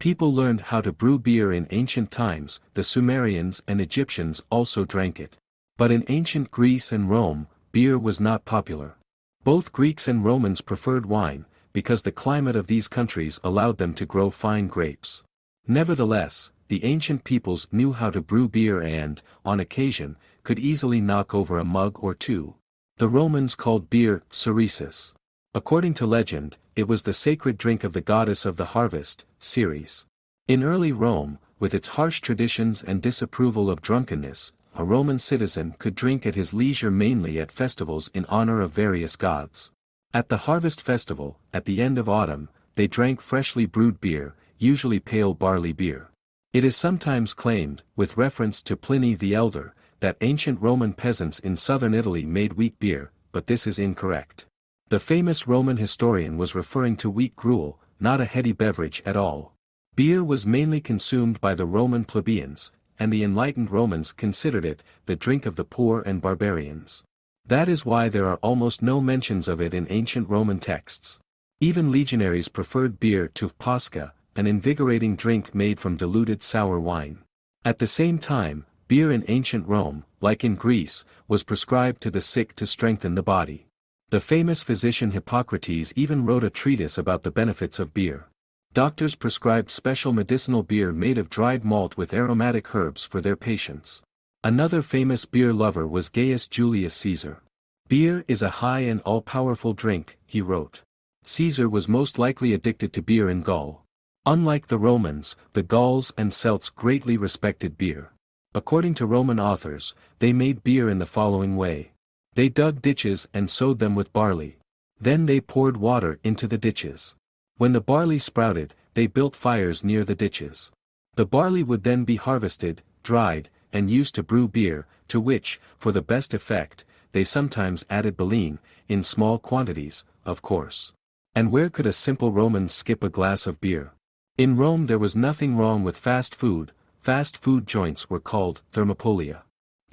People learned how to brew beer in ancient times. The Sumerians and Egyptians also drank it. But in ancient Greece and Rome, beer was not popular. Both Greeks and Romans preferred wine, because the climate of these countries allowed them to grow fine grapes. Nevertheless, the ancient peoples knew how to brew beer and, on occasion, could easily knock over a mug or two. The Romans called beer Ceresis. According to legend, it was the sacred drink of the goddess of the harvest, Ceres. In early Rome, with its harsh traditions and disapproval of drunkenness, a Roman citizen could drink at his leisure mainly at festivals in honor of various gods. At the harvest festival, at the end of autumn, they drank freshly brewed beer, usually pale barley beer. It is sometimes claimed, with reference to Pliny the Elder, that ancient Roman peasants in southern Italy made wheat beer, but this is incorrect. The famous Roman historian was referring to wheat gruel, not a heady beverage at all. Beer was mainly consumed by the Roman plebeians, and the enlightened Romans considered it the drink of the poor and barbarians. That is why there are almost no mentions of it in ancient Roman texts. Even legionaries preferred beer to pasca, an invigorating drink made from diluted sour wine. At the same time, beer in ancient Rome, like in Greece, was prescribed to the sick to strengthen the body. The famous physician Hippocrates even wrote a treatise about the benefits of beer. Doctors prescribed special medicinal beer made of dried malt with aromatic herbs for their patients. Another famous beer lover was Gaius Julius Caesar. Beer is a high and all-powerful drink, he wrote. Caesar was most likely addicted to beer in Gaul. Unlike the Romans, the Gauls and Celts greatly respected beer. According to Roman authors, they made beer in the following way. They dug ditches and sowed them with barley. Then they poured water into the ditches. When the barley sprouted, they built fires near the ditches. The barley would then be harvested, dried, and used to brew beer, to which, for the best effect, they sometimes added baleen, in small quantities, of course. And where could a simple Roman skip a glass of beer? In Rome there was nothing wrong with fast food. Fast food joints were called thermopolia.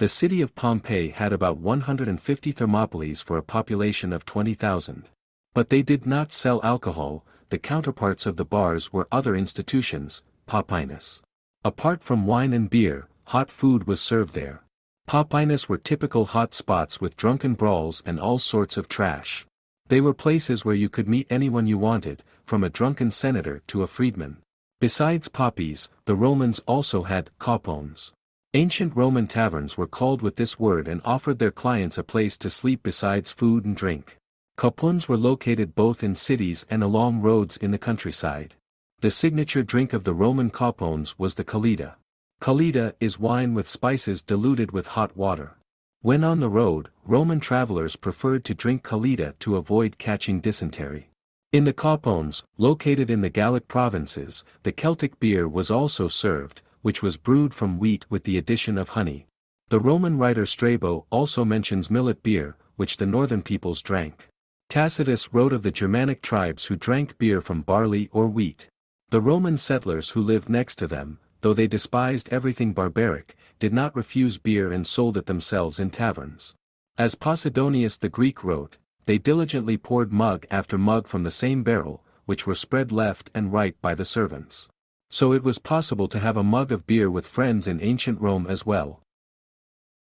The city of Pompeii had about 150 thermopolies for a population of 20,000. But they did not sell alcohol. The counterparts of the bars were other institutions, Popinus. Apart from wine and beer, hot food was served there. Popinus were typical hot spots with drunken brawls and all sorts of trash. They were places where you could meet anyone you wanted, from a drunken senator to a freedman. Besides poppies, the Romans also had copones. Ancient Roman taverns were called with this word and offered their clients a place to sleep besides food and drink. Copones were located both in cities and along roads in the countryside. The signature drink of the Roman copones was the colita. Colita is wine with spices diluted with hot water. When on the road, Roman travelers preferred to drink colita to avoid catching dysentery. In the copones, located in the Gallic provinces, the Celtic beer was also served, which was brewed from wheat with the addition of honey. The Roman writer Strabo also mentions millet beer, which the northern peoples drank. Tacitus wrote of the Germanic tribes who drank beer from barley or wheat. The Roman settlers who lived next to them, though they despised everything barbaric, did not refuse beer and sold it themselves in taverns. As Posidonius the Greek wrote, they diligently poured mug after mug from the same barrel, which were spread left and right by the servants. So it was possible to have a mug of beer with friends in ancient Rome as well.